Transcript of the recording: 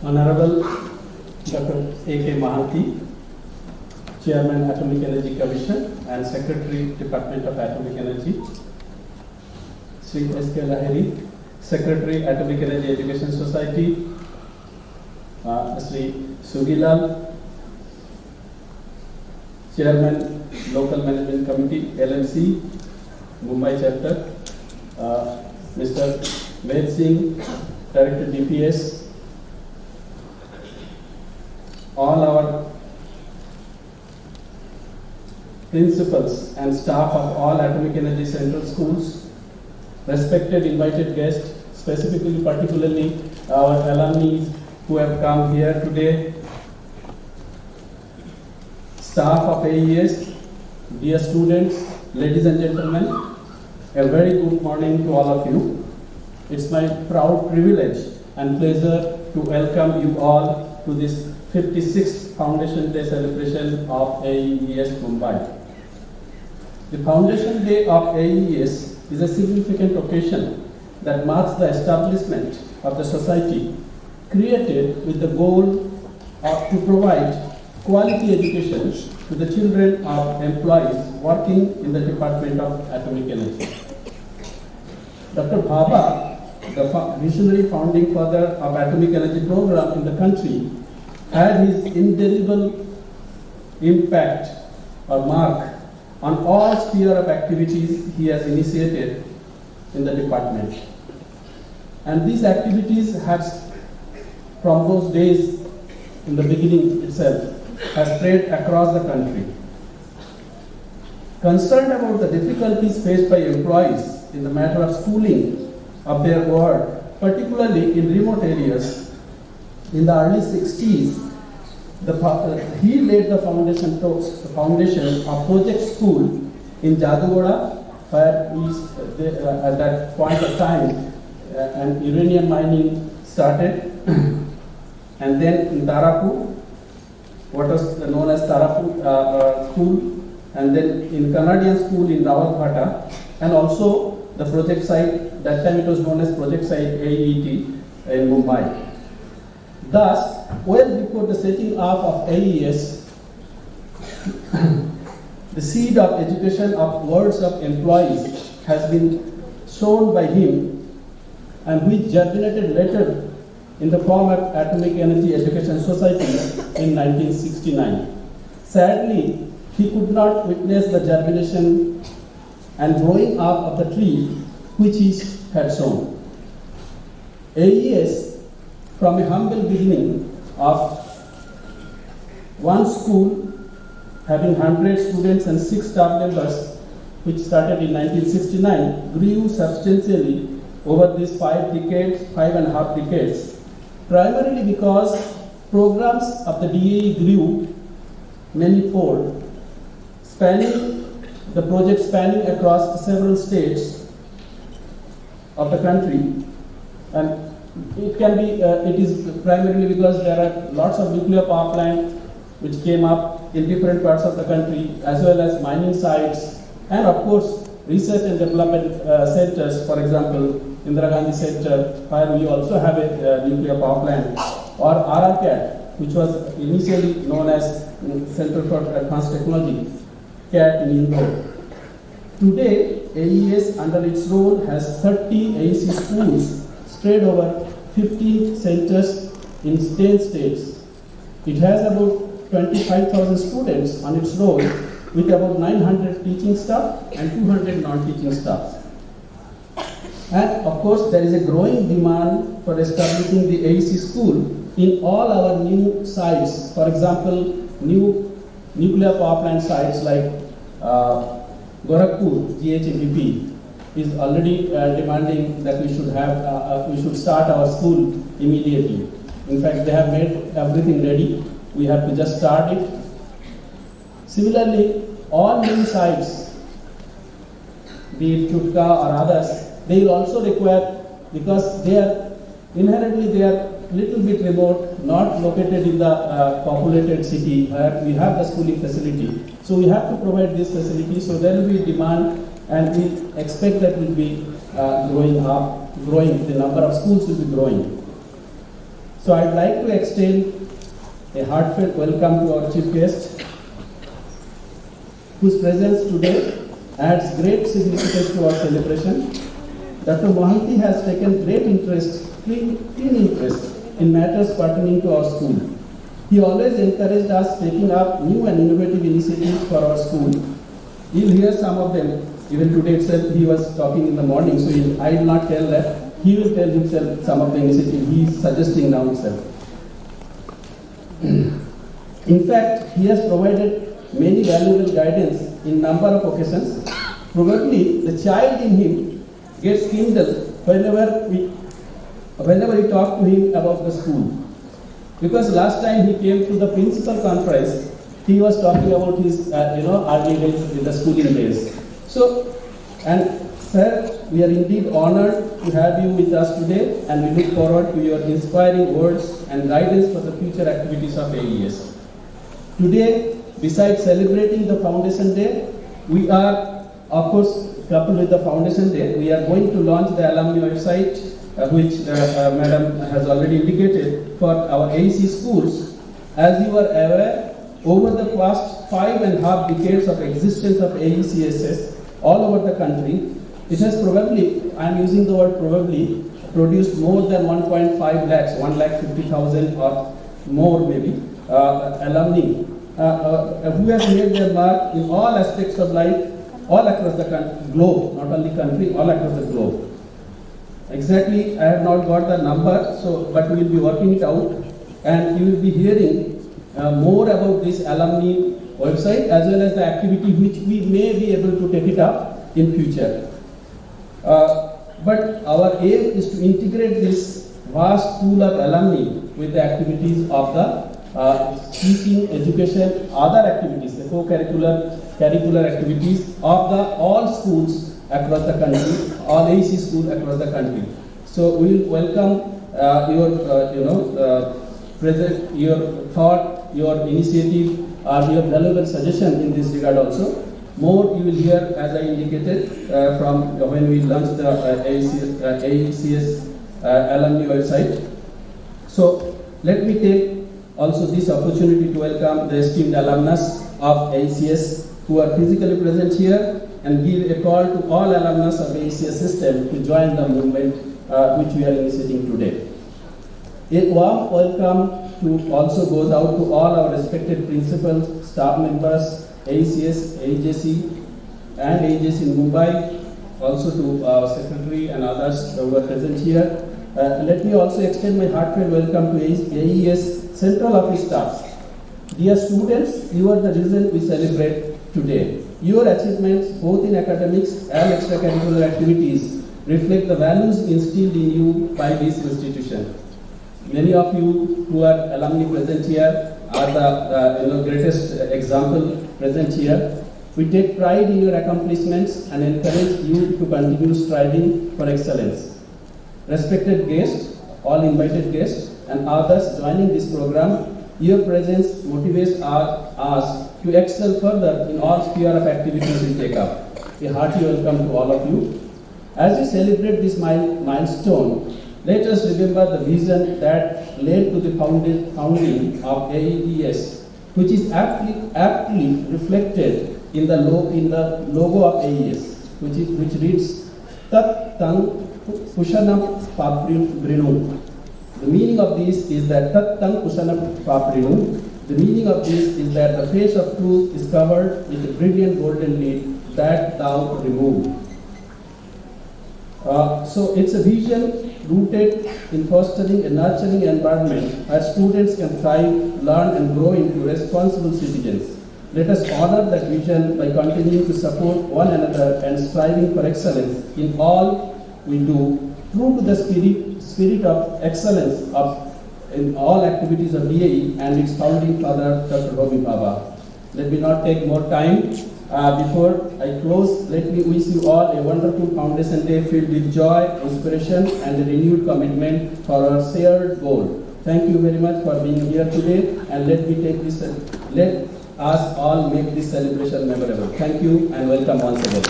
Honorable Dr. A.K. Mahanti, Chairman Atomic Energy Commission and Secretary Department of Atomic Energy, Sri S.K. Lahiri, Secretary Atomic Energy Education Society, Sri Sugilal, Chairman Local Management Committee, LMC, Mumbai Chapter, Mr. Ved Singh, Director DPS, all our principals and staff of all Atomic Energy Central Schools, respected invited guests, specifically particularly our alumni who have come here today, staff of AES, dear students, ladies and gentlemen, a very good morning to all of you. It's my proud privilege and pleasure to welcome you all to this 56th Foundation Day celebration of AES Mumbai. The Foundation Day of AES is a significant occasion that marks the establishment of the society created with the goal to provide quality education to the children of employees working in the Department of Atomic Energy. Dr. Bhabha, the visionary founding father of Atomic Energy program in the country, had his indelible impact or mark on all sphere of activities he has initiated in the department. And these activities have, from those days in the beginning itself, has spread across the country. Concerned about the difficulties faced by employees in the matter of schooling of their work, particularly in remote areas, in the early 60s, he laid the foundation of Project School in Jadugoda, where at that point of time, and uranium mining started, and then in Tarapur, what was known as Tarapur School, and then in Canadian School in Rawalbhata, and also the project site, that time it was known as Project Site AET in Mumbai. Thus, well before the setting up of AES, the seed of education of worlds of employees has been sown by him, and which germinated later in the form of Atomic Energy Education Society in 1969. Sadly, he could not witness the germination and growing up of the tree which he had sown. AES, from a humble beginning of one school having 100 students and 6 staff members, which started in 1969, grew substantially over these 5.5 decades, primarily because programs of the DAE grew manyfold, the project spanning across several states of the country. And it is primarily because there are lots of nuclear power plants which came up in different parts of the country, as well as mining sites, and of course research and development centers, for example, Indira Gandhi Center, where we also have a nuclear power plant, or RRCAT, which was initially known as Center for Advanced Technology, CAT in Indore. Today, AES under its role has 30 AEC schools spread over 15 centers in 10 states. It has about 25,000 students on its roll, with about 900 teaching staff and 200 non-teaching staff. And of course, there is a growing demand for establishing the AEC school in all our new sites. For example, new nuclear power plant sites like Gorakhpur, GHMDP, is already demanding that we should start our school immediately. In fact, they have made everything ready. We have to just start it. Similarly, all new sites, be it Chutka or others, they will also require, because they are inherently little bit remote, not located in the populated city where we have the schooling facility. So we have to provide this facility, so there will be demand, and we expect that will be growing, the number of schools will be growing. So I'd like to extend a heartfelt welcome to our chief guest, whose presence today adds great significance to our celebration. Dr. Mohanty has taken great interest, keen interest in matters pertaining to our school. He always encouraged us taking up new and innovative initiatives for our school. You'll hear some of them. Even today itself, he was talking in the morning, so I will not tell that. He will tell himself some of the initiatives he is suggesting now himself. In fact, he has provided many valuable guidance in number of occasions. Probably the child in him gets kindled whenever we talk to him about the school. Because last time he came to the principal conference, he was talking about his early days in the schooling days. So, and sir, we are indeed honored to have you with us today, and we look forward to your inspiring words and guidance for the future activities of AES. Today, besides celebrating the Foundation Day, we are, of course, coupled with the Foundation Day, we are going to launch the alumni website, which Madam has already indicated, for our AEC schools. As you are aware, over the past 5.5 decades of existence of AECSS all over the country, it has probably, I am using the word probably, produced more than 1.5 lakhs, 1,50,000 or more maybe, alumni who have made their mark in all aspects of life, all across the globe, not only country, all across the globe. Exactly, I have not got the number, but we will be working it out, and you will be hearing more about this alumni website as well as the activity which we may be able to take it up in future. But our aim is to integrate this vast pool of alumni with the activities of the teaching, education, other activities, the curricular activities of the all schools across the country, all AEC schools across the country. So we will welcome your thought, your initiative, or your valuable suggestion in this regard also. More you will hear, as I indicated, from when we launched the AECS alumni website. So let me take also this opportunity to welcome the esteemed alumnus of AECS who are physically present here, and give a call to all alumnus of AECS system to join the movement which we are initiating today. A warm welcome also goes out to all our respected principals, staff members, AECS, AEJC, and AEJC in Mumbai, also to our secretary and others who are present here. Let me also extend my heartfelt welcome to AES Central Office staffs. Dear students, you are the reason we celebrate today. Your achievements, both in academics and extracurricular activities, reflect the values instilled in you by this institution. Many of you who are alumni present here are the greatest example present here. We take pride in your accomplishments and encourage you to continue striving for excellence. Respected guests, all invited guests, and others joining this program, your presence motivates us to excel further in all spheres of activities we take up. A hearty welcome to all of you. As we celebrate this milestone, let us remember the vision that led to the founding of AES, which is aptly reflected in the logo of AES, which reads Tat Tang Kushanam Paprinu. The meaning of this is that Tat Tang Kushanam Paprinu. The meaning of this is that the face of truth is covered with a brilliant golden lid that thou remove. So it's a vision rooted in fostering a nurturing environment where students can thrive, learn and grow into responsible citizens. Let us honor that vision by continuing to support one another and striving for excellence in all we do, true to the spirit of excellence in all activities of DAE and its founding father, Dr. Homi Bhabha. Let me not take more time. Before I close, let me wish you all a wonderful Foundation Day filled with joy, inspiration, and a renewed commitment for our shared goal. Thank you very much for being here today, and let us all make this celebration memorable. Thank you and welcome once again.